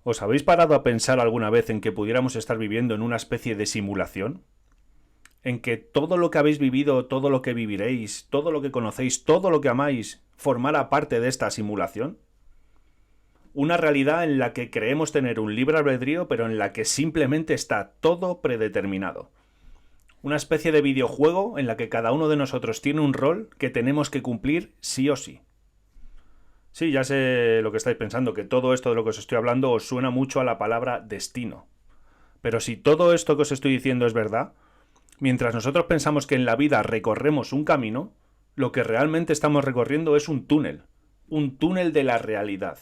¿Os habéis parado a pensar alguna vez en que pudiéramos estar viviendo en una especie de simulación? ¿En que todo lo que habéis vivido, todo lo que viviréis, todo lo que conocéis, todo lo que amáis, formara parte de esta simulación? Una realidad en la que creemos tener un libre albedrío, pero en la que simplemente está todo predeterminado. Una especie de videojuego en la que cada uno de nosotros tiene un rol que tenemos que cumplir sí o sí. Sí, ya sé lo que estáis pensando, que todo esto de lo que os estoy hablando os suena mucho a la palabra destino. Pero si todo esto que os estoy diciendo es verdad, mientras nosotros pensamos que en la vida recorremos un camino, lo que realmente estamos recorriendo es un túnel de la realidad,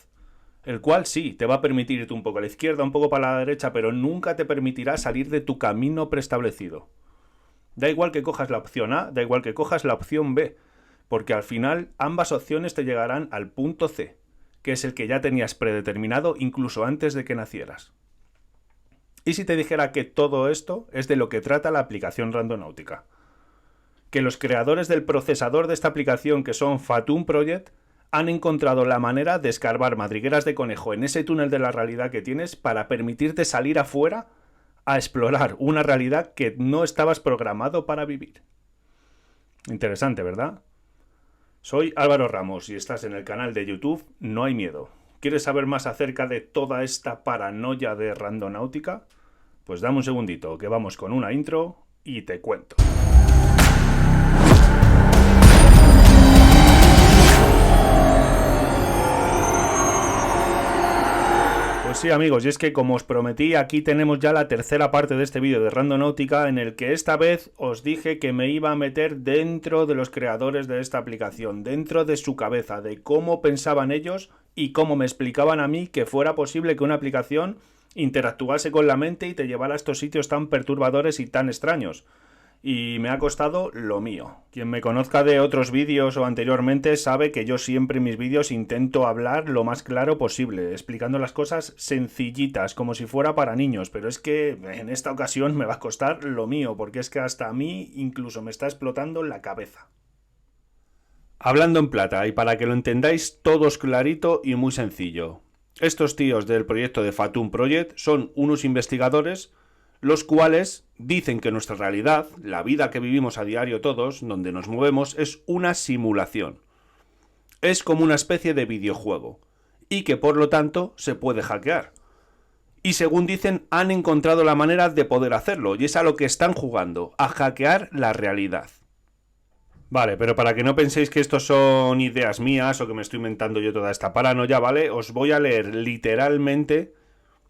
el cual sí, te va a permitir irte un poco a la izquierda, un poco para la derecha, pero nunca te permitirá salir de tu camino preestablecido. Da igual que cojas la opción A, da igual que cojas la opción B, porque al final ambas opciones te llegarán al punto C, que es el que ya tenías predeterminado incluso antes de que nacieras. ¿Y si te dijera que todo esto es de lo que trata la aplicación Randonáutica? Que los creadores del procesador de esta aplicación, que son Fathom Project, han encontrado la manera de escarbar madrigueras de conejo en ese túnel de la realidad que tienes para permitirte salir afuera a explorar una realidad que no estabas programado para vivir. Interesante, ¿verdad? Soy Álvaro Ramos y estás en el canal de YouTube No hay miedo. ¿Quieres saber más acerca de toda esta paranoia de Randonáutica? Pues dame un segundito, que vamos con una intro y te cuento. Pues sí, amigos, y es que como os prometí, aquí tenemos ya la tercera parte de este vídeo de Randonáutica, en el que esta vez os dije que me iba a meter dentro de los creadores de esta aplicación, dentro de su cabeza, de cómo pensaban ellos y cómo me explicaban a mí que fuera posible que una aplicación interactuase con la mente y te llevara a estos sitios tan perturbadores y tan extraños. Y me ha costado lo mío. Quien me conozca de otros vídeos o anteriormente sabe que yo siempre en mis vídeos intento hablar lo más claro posible, explicando las cosas sencillitas, como si fuera para niños, pero es que en esta ocasión me va a costar lo mío, porque es que hasta a mí incluso me está explotando la cabeza. Hablando en plata, y para que lo entendáis todos clarito y muy sencillo. Estos tíos del proyecto de Fathom Project son unos investigadores los cuales dicen que nuestra realidad, la vida que vivimos a diario todos, donde nos movemos, es una simulación. Es como una especie de videojuego, y que por lo tanto se puede hackear. Y según dicen, han encontrado la manera de poder hacerlo, y es a lo que están jugando, a hackear la realidad. Vale, pero para que no penséis que esto son ideas mías o que me estoy inventando yo toda esta paranoia, ¿vale? Os voy a leer literalmente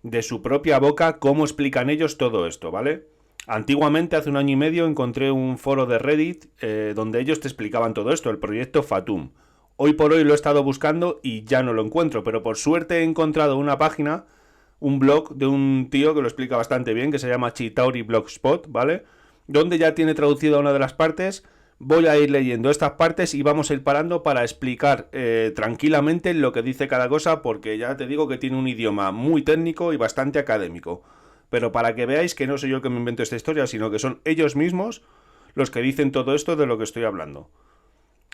de su propia boca cómo explican ellos todo esto, ¿vale? Antiguamente, hace un año y medio, encontré un foro de Reddit donde ellos te explicaban todo esto, el proyecto Fathom. Hoy por hoy lo he estado buscando y ya no lo encuentro, pero por suerte he encontrado una página, un blog de un tío que lo explica bastante bien, que se llama Chitauri Blogspot, ¿vale? Donde ya tiene traducida una de las partes. Voy a ir leyendo estas partes y vamos a ir parando para explicar tranquilamente lo que dice cada cosa, porque ya te digo que tiene un idioma muy técnico y bastante académico. Pero para que veáis que no soy yo el que me invento esta historia, sino que son ellos mismos los que dicen todo esto de lo que estoy hablando.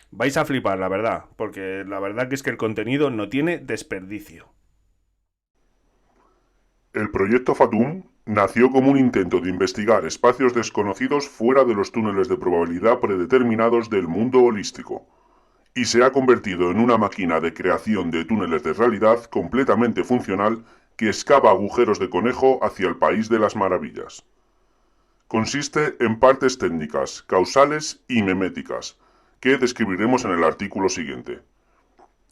Vais a flipar, la verdad, porque la verdad que es que el contenido no tiene desperdicio. El proyecto Fathom nació como un intento de investigar espacios desconocidos fuera de los túneles de probabilidad predeterminados del mundo holístico, y se ha convertido en una máquina de creación de túneles de realidad completamente funcional que excava agujeros de conejo hacia el país de las maravillas. Consiste en partes técnicas, causales y meméticas, que describiremos en el artículo siguiente.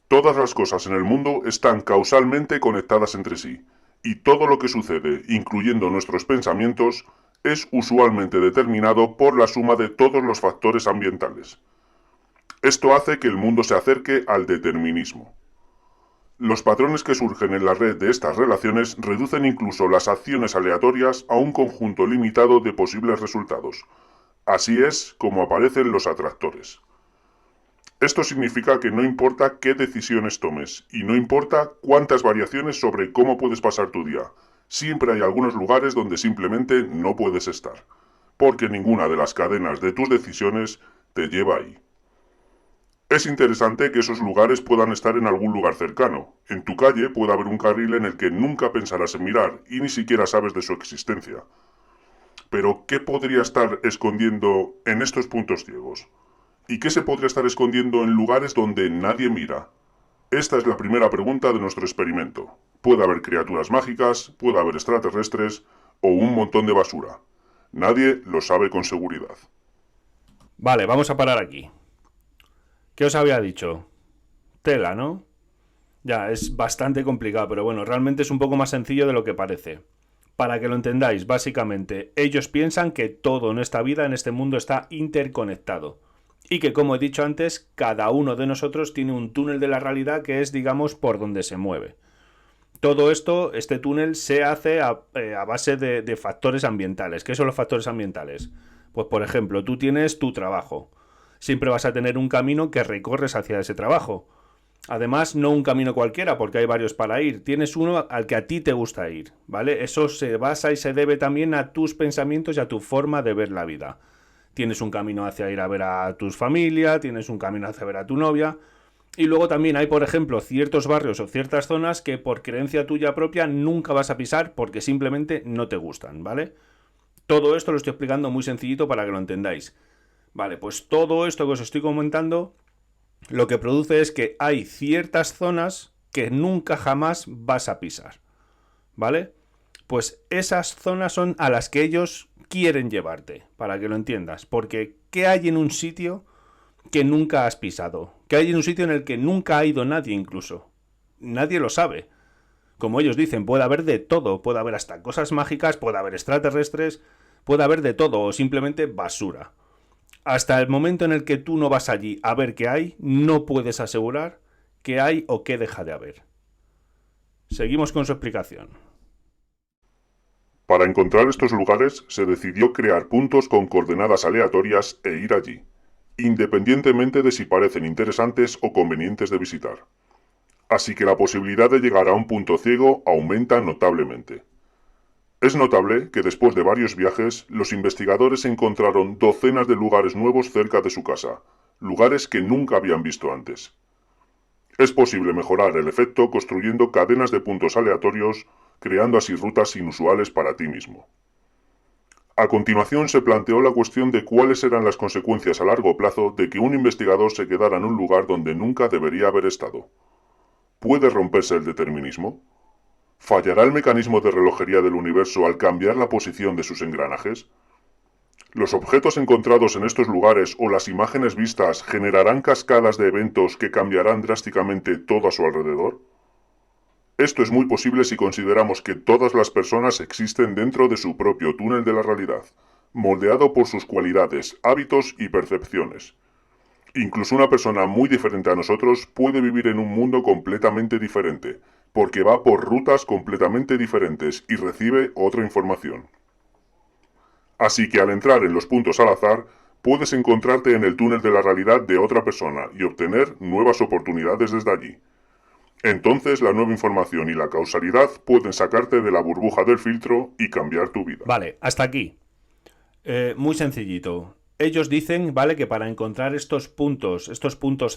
Todas las cosas en el mundo están causalmente conectadas entre sí, y todo lo que sucede, incluyendo nuestros pensamientos, es usualmente determinado por la suma de todos los factores ambientales. Esto hace que el mundo se acerque al determinismo. Los patrones que surgen en la red de estas relaciones reducen incluso las acciones aleatorias a un conjunto limitado de posibles resultados. Así es como aparecen los atractores. Esto significa que no importa qué decisiones tomes, y no importa cuántas variaciones sobre cómo puedes pasar tu día, siempre hay algunos lugares donde simplemente no puedes estar, porque ninguna de las cadenas de tus decisiones te lleva ahí. Es interesante que esos lugares puedan estar en algún lugar cercano. En tu calle puede haber un carril en el que nunca pensarás en mirar y ni siquiera sabes de su existencia. Pero, ¿qué podría estar escondiendo en estos puntos ciegos? ¿Y qué se podría estar escondiendo en lugares donde nadie mira? Esta es la primera pregunta de nuestro experimento. Puede haber criaturas mágicas, puede haber extraterrestres o un montón de basura. Nadie lo sabe con seguridad. Vale, vamos a parar aquí. ¿Qué os había dicho? Tela, ¿no? Ya, es bastante complicado, pero bueno, realmente es un poco más sencillo de lo que parece. Para que lo entendáis, básicamente, ellos piensan que todo en esta vida, en este mundo, está interconectado. Y que, como he dicho antes, cada uno de nosotros tiene un túnel de la realidad que es, digamos, por donde se mueve. Todo esto, este túnel, se hace a base de factores ambientales. ¿Qué son los factores ambientales? Pues, por ejemplo, tú tienes tu trabajo. Siempre vas a tener un camino que recorres hacia ese trabajo. Además, no un camino cualquiera, porque hay varios para ir. Tienes uno al que a ti te gusta ir, ¿vale? Eso se basa y se debe también a tus pensamientos y a tu forma de ver la vida. Tienes un camino hacia ir a ver a tu familia, tienes un camino hacia ver a tu novia. Y luego también hay, por ejemplo, ciertos barrios o ciertas zonas que por creencia tuya propia nunca vas a pisar porque simplemente no te gustan, ¿vale? Todo esto lo estoy explicando muy sencillito para que lo entendáis. Vale, pues todo esto que os estoy comentando lo que produce es que hay ciertas zonas que nunca jamás vas a pisar, ¿vale? Pues esas zonas son a las que ellos quieren llevarte, para que lo entiendas. Porque ¿qué hay en un sitio que nunca has pisado? ¿Qué hay en un sitio en el que nunca ha ido nadie incluso? Nadie lo sabe. Como ellos dicen, puede haber de todo, puede haber hasta cosas mágicas, puede haber extraterrestres, puede haber de todo o simplemente basura. Hasta el momento en el que tú no vas allí a ver qué hay, no puedes asegurar qué hay o qué deja de haber. Seguimos con su explicación. Para encontrar estos lugares se decidió crear puntos con coordenadas aleatorias e ir allí, independientemente de si parecen interesantes o convenientes de visitar. Así que la posibilidad de llegar a un punto ciego aumenta notablemente. Es notable que después de varios viajes, los investigadores encontraron docenas de lugares nuevos cerca de su casa, lugares que nunca habían visto antes. Es posible mejorar el efecto construyendo cadenas de puntos aleatorios, creando así rutas inusuales para ti mismo. A continuación se planteó la cuestión de cuáles eran las consecuencias a largo plazo de que un investigador se quedara en un lugar donde nunca debería haber estado. ¿Puede romperse el determinismo? ¿Fallará el mecanismo de relojería del universo al cambiar la posición de sus engranajes? ¿Los objetos encontrados en estos lugares o las imágenes vistas generarán cascadas de eventos que cambiarán drásticamente todo a su alrededor? Esto es muy posible si consideramos que todas las personas existen dentro de su propio túnel de la realidad, moldeado por sus cualidades, hábitos y percepciones. Incluso una persona muy diferente a nosotros puede vivir en un mundo completamente diferente, porque va por rutas completamente diferentes y recibe otra información. Así que al entrar en los puntos al azar, puedes encontrarte en el túnel de la realidad de otra persona y obtener nuevas oportunidades desde allí. Entonces la nueva información y la causalidad pueden sacarte de la burbuja del filtro y cambiar tu vida. Vale, hasta aquí. Muy sencillito. Ellos dicen, ¿vale?, que para encontrar estos puntos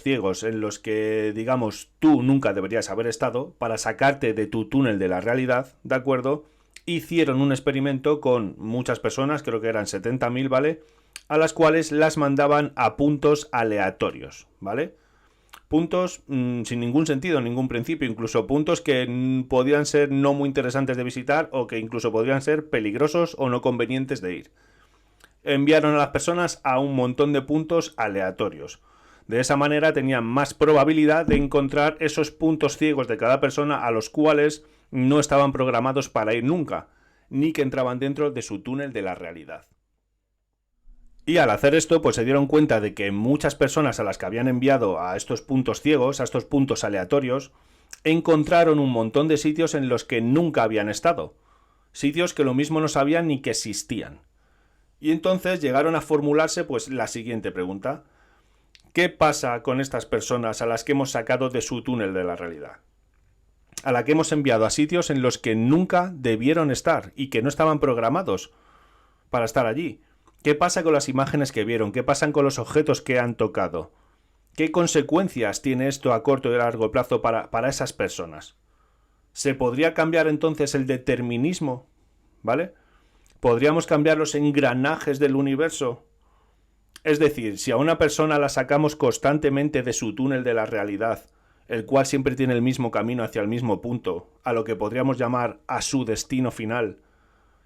ciegos en los que, digamos, tú nunca deberías haber estado, para sacarte de tu túnel de la realidad, ¿de acuerdo? Hicieron un experimento con muchas personas, creo que eran 70.000, ¿vale?, a las cuales las mandaban a puntos aleatorios, ¿vale? Puntos sin ningún sentido, ningún principio, incluso puntos que podían ser no muy interesantes de visitar o que incluso podrían ser peligrosos o no convenientes de ir. Enviaron a las personas a un montón de puntos aleatorios. De esa manera tenían más probabilidad de encontrar esos puntos ciegos de cada persona a los cuales no estaban programados para ir nunca, ni que entraban dentro de su túnel de la realidad. Y al hacer esto, pues se dieron cuenta de que muchas personas a las que habían enviado a estos puntos ciegos, a estos puntos aleatorios, encontraron un montón de sitios en los que nunca habían estado. Sitios que lo mismo no sabían ni que existían. Y entonces llegaron a formularse pues la siguiente pregunta. ¿Qué pasa con estas personas a las que hemos sacado de su túnel de la realidad? A las que hemos enviado a sitios en los que nunca debieron estar y que no estaban programados para estar allí. ¿Qué pasa con las imágenes que vieron? ¿Qué pasa con los objetos que han tocado? ¿Qué consecuencias tiene esto a corto y largo plazo para esas personas? ¿Se podría cambiar entonces el determinismo? ¿Vale? ¿Podríamos cambiar los engranajes del universo? Es decir, si a una persona la sacamos constantemente de su túnel de la realidad, el cual siempre tiene el mismo camino hacia el mismo punto, a lo que podríamos llamar a su destino final,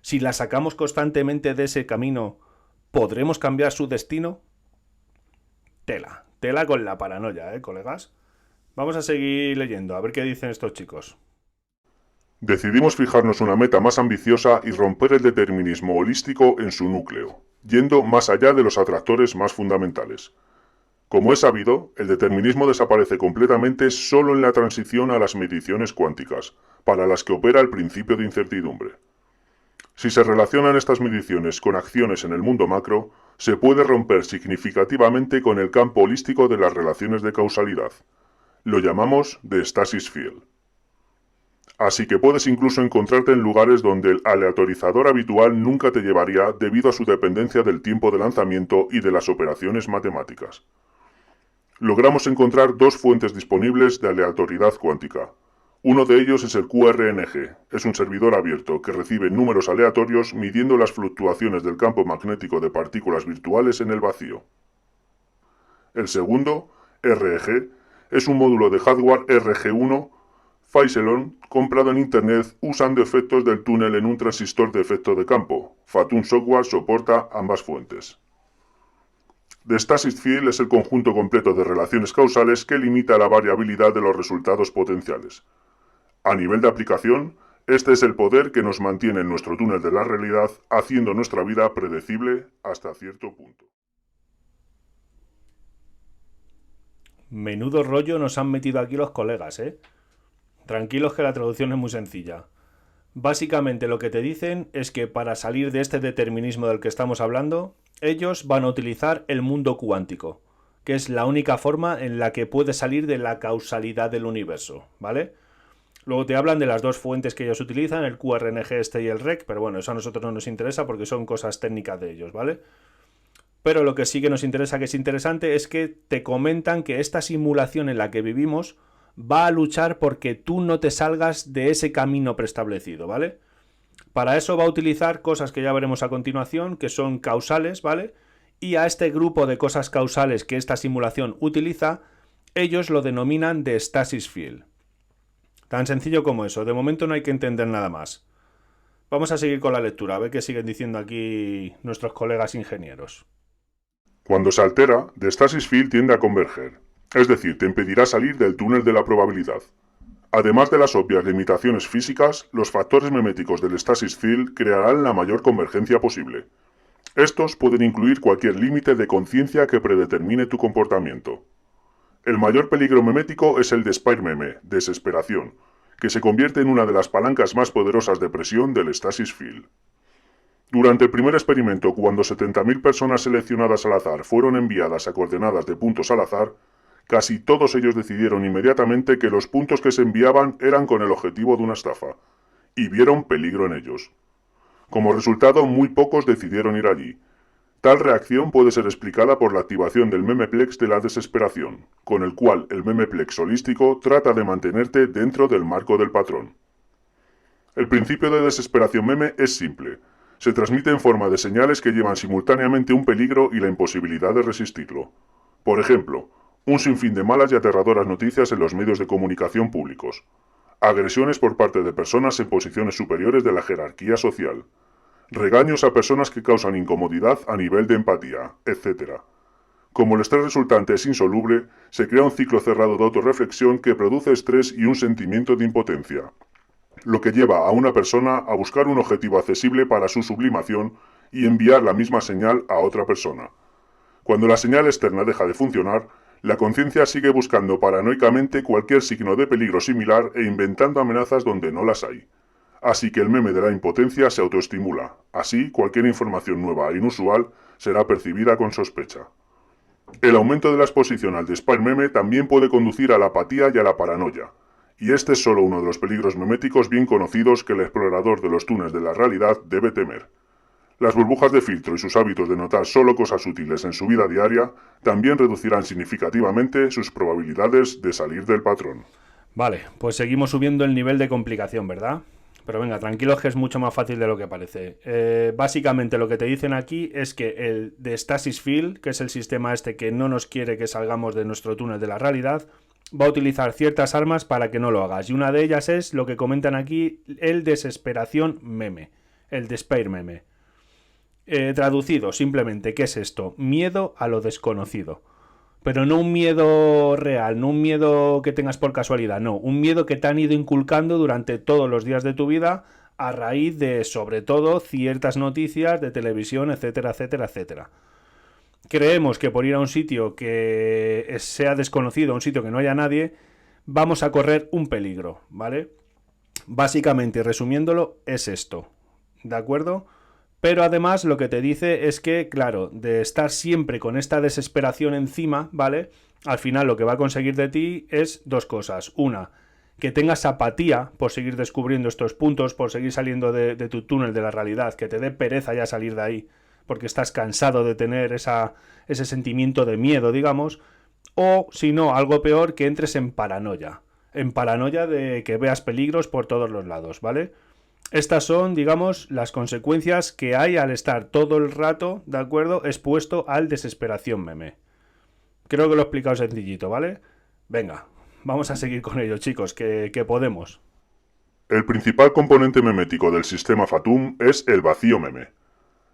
si la sacamos constantemente de ese camino, ¿podremos cambiar su destino? Tela con la paranoia, colegas. Vamos a seguir leyendo, a ver qué dicen estos chicos. Decidimos fijarnos una meta más ambiciosa y romper el determinismo holístico en su núcleo, yendo más allá de los atractores más fundamentales. Como es sabido, el determinismo desaparece completamente solo en la transición a las mediciones cuánticas, para las que opera el principio de incertidumbre. Si se relacionan estas mediciones con acciones en el mundo macro, se puede romper significativamente con el campo holístico de las relaciones de causalidad. Lo llamamos de stasis field. Así que puedes incluso encontrarte en lugares donde el aleatorizador habitual nunca te llevaría debido a su dependencia del tiempo de lanzamiento y de las operaciones matemáticas. Logramos encontrar dos fuentes disponibles de aleatoriedad cuántica. Uno de ellos es el QRNG, es un servidor abierto que recibe números aleatorios midiendo las fluctuaciones del campo magnético de partículas virtuales en el vacío. El segundo, REG, es un módulo de hardware RG1 Physelon comprado en Internet usando efectos del túnel en un transistor de efecto de campo. Fathom Software soporta ambas fuentes. The Stasis Field es el conjunto completo de relaciones causales que limita la variabilidad de los resultados potenciales. A nivel de aplicación, este es el poder que nos mantiene en nuestro túnel de la realidad, haciendo nuestra vida predecible hasta cierto punto. Menudo rollo nos han metido aquí los colegas, ¿eh? Tranquilos que la traducción es muy sencilla. Básicamente lo que te dicen es que para salir de este determinismo del que estamos hablando, ellos van a utilizar el mundo cuántico, que es la única forma en la que puedes salir de la causalidad del universo, ¿vale? Luego te hablan de las dos fuentes que ellos utilizan, el QRNG este y el REC, pero bueno, eso a nosotros no nos interesa porque son cosas técnicas de ellos, ¿vale? Pero lo que sí que nos interesa, que es interesante, es que te comentan que esta simulación en la que vivimos va a luchar porque tú no te salgas de ese camino preestablecido, ¿vale? Para eso va a utilizar cosas que ya veremos a continuación, que son causales, ¿vale? Y a este grupo de cosas causales que esta simulación utiliza, ellos lo denominan de stasis field. Tan sencillo como eso, de momento no hay que entender nada más. Vamos a seguir con la lectura, a ver qué siguen diciendo aquí nuestros colegas ingenieros. Cuando se altera, the stasis field tiende a converger. Es decir, te impedirá salir del túnel de la probabilidad. Además de las obvias limitaciones físicas, los factores meméticos del stasis field crearán la mayor convergencia posible. Estos pueden incluir cualquier límite de conciencia que predetermine tu comportamiento. El mayor peligro memético es el despair-meme, desesperación, que se convierte en una de las palancas más poderosas de presión del stasis field. Durante el primer experimento, cuando 70.000 personas seleccionadas al azar fueron enviadas a coordenadas de puntos al azar, casi todos ellos decidieron inmediatamente que los puntos que se enviaban eran con el objetivo de una estafa, y vieron peligro en ellos. Como resultado, muy pocos decidieron ir allí. Tal reacción puede ser explicada por la activación del memeplex de la desesperación, con el cual el memeplex holístico trata de mantenerte dentro del marco del patrón. El principio de desesperación meme es simple. Se transmite en forma de señales que llevan simultáneamente un peligro y la imposibilidad de resistirlo. Por ejemplo, un sinfín de malas y aterradoras noticias en los medios de comunicación públicos. Agresiones por parte de personas en posiciones superiores de la jerarquía social. Regaños a personas que causan incomodidad a nivel de empatía, etc. Como el estrés resultante es insoluble, se crea un ciclo cerrado de autorreflexión que produce estrés y un sentimiento de impotencia, lo que lleva a una persona a buscar un objetivo accesible para su sublimación y enviar la misma señal a otra persona. Cuando la señal externa deja de funcionar, la conciencia sigue buscando paranoicamente cualquier signo de peligro similar e inventando amenazas donde no las hay. Así que el meme de la impotencia se autoestimula. Así, cualquier información nueva e inusual será percibida con sospecha. El aumento de la exposición al despair meme también puede conducir a la apatía y a la paranoia. Y este es solo uno de los peligros meméticos bien conocidos que el explorador de los túneles de la realidad debe temer. Las burbujas de filtro y sus hábitos de notar solo cosas útiles en su vida diaria también reducirán significativamente sus probabilidades de salir del patrón. Vale, pues seguimos subiendo el nivel de complicación, ¿verdad? Pero venga, tranquilos que es mucho más fácil de lo que parece. Básicamente lo que te dicen aquí es que el de Stasis Field, que es el sistema este que no nos quiere que salgamos de nuestro túnel de la realidad, va a utilizar ciertas armas para que no lo hagas. Y una de ellas es lo que comentan aquí, el desesperación meme, el despair meme. Traducido, simplemente, ¿qué es esto? Miedo a lo desconocido. Pero no un miedo real, no un miedo que tengas por casualidad, no. Un miedo que te han ido inculcando durante todos los días de tu vida a raíz de, sobre todo, ciertas noticias de televisión, etcétera, etcétera, etcétera. Creemos que por ir a un sitio que sea desconocido, a un sitio que no haya nadie, vamos a correr un peligro, ¿vale? Básicamente, resumiéndolo, es esto, ¿de acuerdo? Pero además lo que te dice es que, claro, de estar siempre con esta desesperación encima, ¿vale? Al final lo que va a conseguir de ti es dos cosas. Una, que tengas apatía por seguir descubriendo estos puntos, por seguir saliendo de tu túnel de la realidad, que te dé pereza ya salir de ahí, porque estás cansado de tener ese sentimiento de miedo, digamos. O, si no, algo peor, que entres en paranoia. En paranoia de que veas peligros por todos los lados, ¿vale? Estas son, digamos, las consecuencias que hay al estar todo el rato, ¿de acuerdo?, expuesto al desesperación meme. Creo que lo he explicado sencillito, ¿vale? Venga, vamos a seguir con ello, chicos, que podemos. El principal componente memético del sistema Fatum es el vacío meme.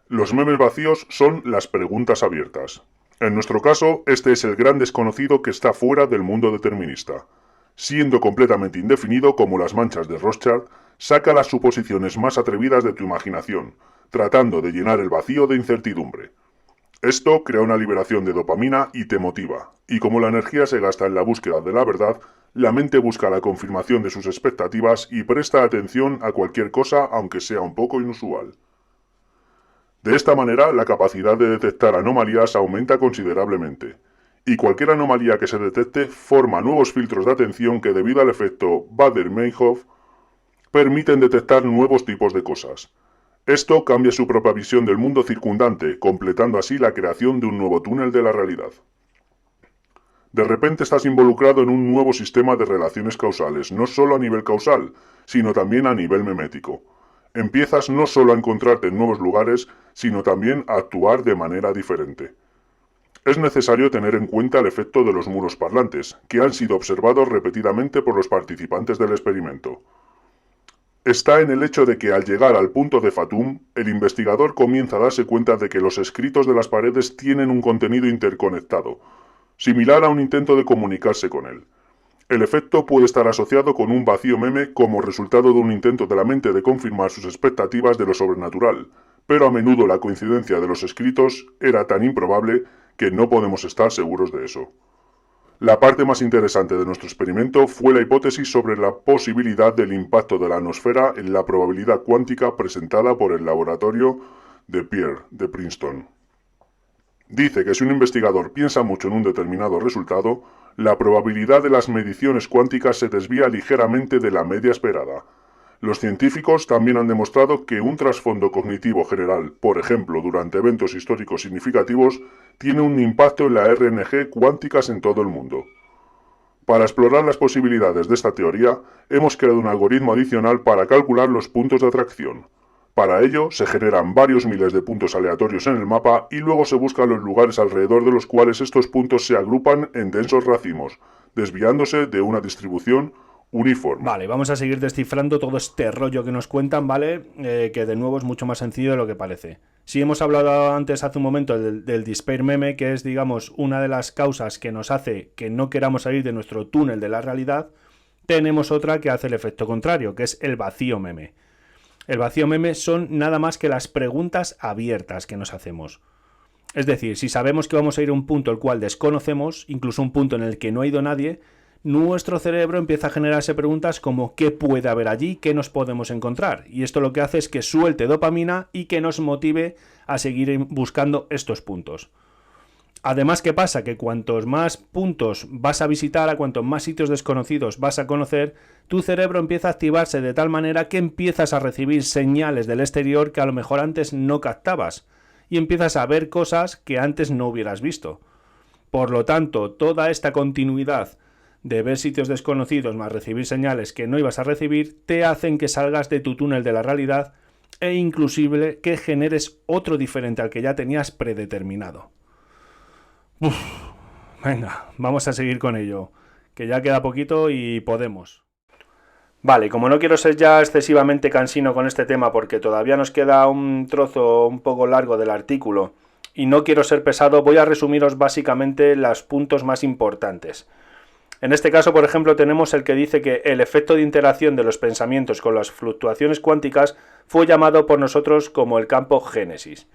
Los memes vacíos son las preguntas abiertas. En nuestro caso, este es el gran desconocido que está fuera del mundo determinista. Siendo completamente indefinido como las manchas de Rorschach, saca las suposiciones más atrevidas de tu imaginación, tratando de llenar el vacío de incertidumbre. Esto crea una liberación de dopamina y te motiva, y como la energía se gasta en la búsqueda de la verdad, la mente busca la confirmación de sus expectativas y presta atención a cualquier cosa aunque sea un poco inusual. De esta manera, la capacidad de detectar anomalías aumenta considerablemente, y cualquier anomalía que se detecte forma nuevos filtros de atención que, debido al efecto Bader-Meinhof, permiten detectar nuevos tipos de cosas. Esto cambia su propia visión del mundo circundante, completando así la creación de un nuevo túnel de la realidad. De repente estás involucrado en un nuevo sistema de relaciones causales, no solo a nivel causal, sino también a nivel memético. Empiezas no solo a encontrarte en nuevos lugares, sino también a actuar de manera diferente. Es necesario tener en cuenta el efecto de los muros parlantes, que han sido observados repetidamente por los participantes del experimento. Está en el hecho de que al llegar al punto de Fatum, el investigador comienza a darse cuenta de que los escritos de las paredes tienen un contenido interconectado, similar a un intento de comunicarse con él. El efecto puede estar asociado con un vacío meme como resultado de un intento de la mente de confirmar sus expectativas de lo sobrenatural, pero a menudo la coincidencia de los escritos era tan improbable que no podemos estar seguros de eso. La parte más interesante de nuestro experimento fue la hipótesis sobre la posibilidad del impacto de la ionosfera en la probabilidad cuántica presentada por el laboratorio de Pierre de Princeton. Dice que si un investigador piensa mucho en un determinado resultado, la probabilidad de las mediciones cuánticas se desvía ligeramente de la media esperada. Los científicos también han demostrado que un trasfondo cognitivo general, por ejemplo durante eventos históricos significativos, tiene un impacto en la RNG cuánticas en todo el mundo. Para explorar las posibilidades de esta teoría, hemos creado un algoritmo adicional para calcular los puntos de atracción. Para ello, se generan varios miles de puntos aleatorios en el mapa y luego se buscan los lugares alrededor de los cuales estos puntos se agrupan en densos racimos, desviándose de una distribución uniforme. Vale, vamos a seguir descifrando todo este rollo que nos cuentan, ¿vale? Que de nuevo es mucho más sencillo de lo que parece. Si hemos hablado antes, hace un momento, del despair meme, que es, digamos, una de las causas que nos hace que no queramos salir de nuestro túnel de la realidad, tenemos otra que hace el efecto contrario, que es el vacío meme. El vacío meme son nada más que las preguntas abiertas que nos hacemos. Es decir, si sabemos que vamos a ir a un punto el cual desconocemos, incluso un punto en el que no ha ido nadie, nuestro cerebro empieza a generarse preguntas como ¿qué puede haber allí? ¿Qué nos podemos encontrar? Y esto lo que hace es que suelte dopamina y que nos motive a seguir buscando estos puntos. Además, ¿qué pasa? Que cuantos más puntos vas a visitar, a cuantos más sitios desconocidos vas a conocer, tu cerebro empieza a activarse de tal manera que empiezas a recibir señales del exterior que a lo mejor antes no captabas y empiezas a ver cosas que antes no hubieras visto. Por lo tanto, toda esta continuidad de ver sitios desconocidos más recibir señales que no ibas a recibir te hacen que salgas de tu túnel de la realidad e inclusive que generes otro diferente al que ya tenías predeterminado. Venga, vamos a seguir con ello, que ya queda poquito y podemos. Vale, como no quiero ser ya excesivamente cansino con este tema porque todavía nos queda un trozo un poco largo del artículo y no quiero ser pesado, voy a resumiros básicamente los puntos más importantes. En este caso, por ejemplo, tenemos el que dice que el efecto de interacción de los pensamientos con las fluctuaciones cuánticas fue llamado por nosotros como el campo Génesis.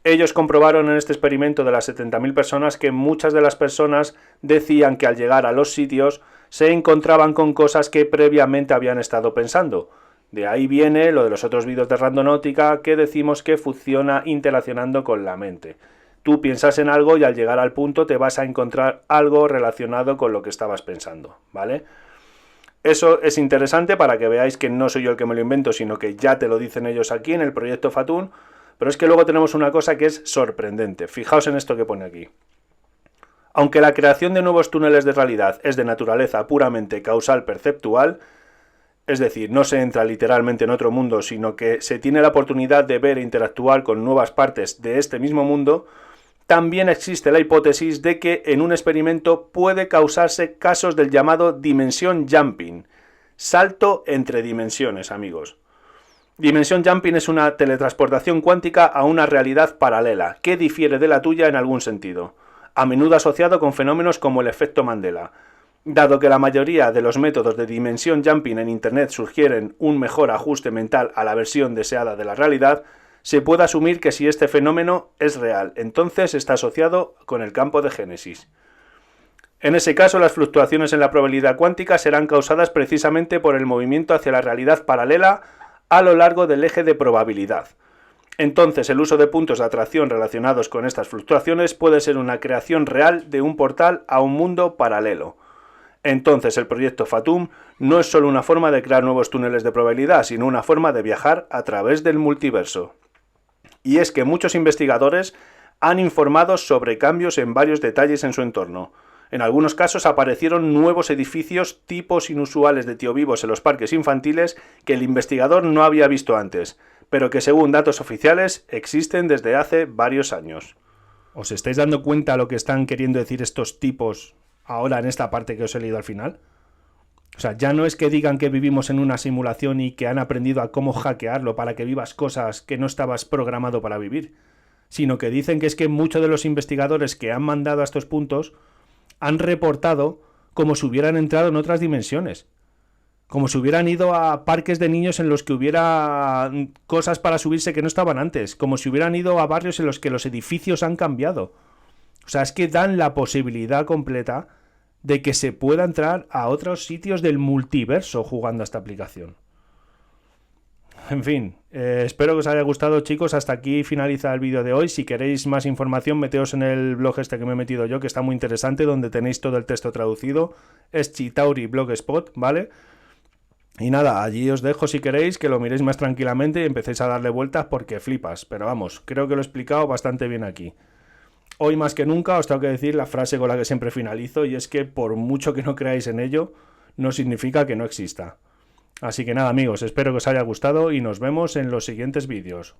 Ellos comprobaron en este experimento de las 70.000 personas que muchas de las personas decían que al llegar a los sitios se encontraban con cosas que previamente habían estado pensando. De ahí viene lo de los otros vídeos de Randonáutica que decimos que funciona interaccionando con la mente. Tú piensas en algo y al llegar al punto te vas a encontrar algo relacionado con lo que estabas pensando, ¿vale? Eso es interesante para que veáis que no soy yo el que me lo invento, sino que ya te lo dicen ellos aquí en el proyecto Fathom. Pero es que luego tenemos una cosa que es sorprendente. Fijaos en esto que pone aquí. Aunque la creación de nuevos túneles de realidad es de naturaleza puramente causal perceptual, es decir, no se entra literalmente en otro mundo, sino que se tiene la oportunidad de ver e interactuar con nuevas partes de este mismo mundo, también existe la hipótesis de que en un experimento puede causarse casos del llamado dimension jumping, salto entre dimensiones, amigos. Dimension jumping es una teletransportación cuántica a una realidad paralela, que difiere de la tuya en algún sentido, a menudo asociado con fenómenos como el efecto Mandela. Dado que la mayoría de los métodos de dimension jumping en Internet sugieren un mejor ajuste mental a la versión deseada de la realidad, se puede asumir que si este fenómeno es real, entonces está asociado con el campo de Génesis. En ese caso, las fluctuaciones en la probabilidad cuántica serán causadas precisamente por el movimiento hacia la realidad paralela a lo largo del eje de probabilidad. Entonces, el uso de puntos de atracción relacionados con estas fluctuaciones puede ser una creación real de un portal a un mundo paralelo. Entonces, el proyecto Fathom no es solo una forma de crear nuevos túneles de probabilidad, sino una forma de viajar a través del multiverso. Y es que muchos investigadores han informado sobre cambios en varios detalles en su entorno. En algunos casos aparecieron nuevos edificios tipos inusuales de tío vivos en los parques infantiles que el investigador no había visto antes, pero que según datos oficiales existen desde hace varios años. ¿Os estáis dando cuenta de lo que están queriendo decir estos tipos ahora en esta parte que os he leído al final? O sea, ya no es que digan que vivimos en una simulación y que han aprendido a cómo hackearlo para que vivas cosas que no estabas programado para vivir, sino que dicen que es que muchos de los investigadores que han mandado a estos puntos han reportado como si hubieran entrado en otras dimensiones. Como si hubieran ido a parques de niños en los que hubiera cosas para subirse que no estaban antes. Como si hubieran ido a barrios en los que los edificios han cambiado. O sea, es que dan la posibilidad completa de que se pueda entrar a otros sitios del multiverso jugando a esta aplicación. En fin, espero que os haya gustado, chicos. Hasta aquí finaliza el vídeo de hoy. Si queréis más información, meteos en el blog este que me he metido yo, que está muy interesante, donde tenéis todo el texto traducido. Es Chitauri Blogspot, ¿vale? Y nada, allí os dejo si queréis que lo miréis más tranquilamente y empecéis a darle vueltas porque flipas. Pero vamos, creo que lo he explicado bastante bien aquí. Hoy más que nunca os tengo que decir la frase con la que siempre finalizo, y es que por mucho que no creáis en ello, no significa que no exista. Así que nada, amigos, espero que os haya gustado y nos vemos en los siguientes vídeos.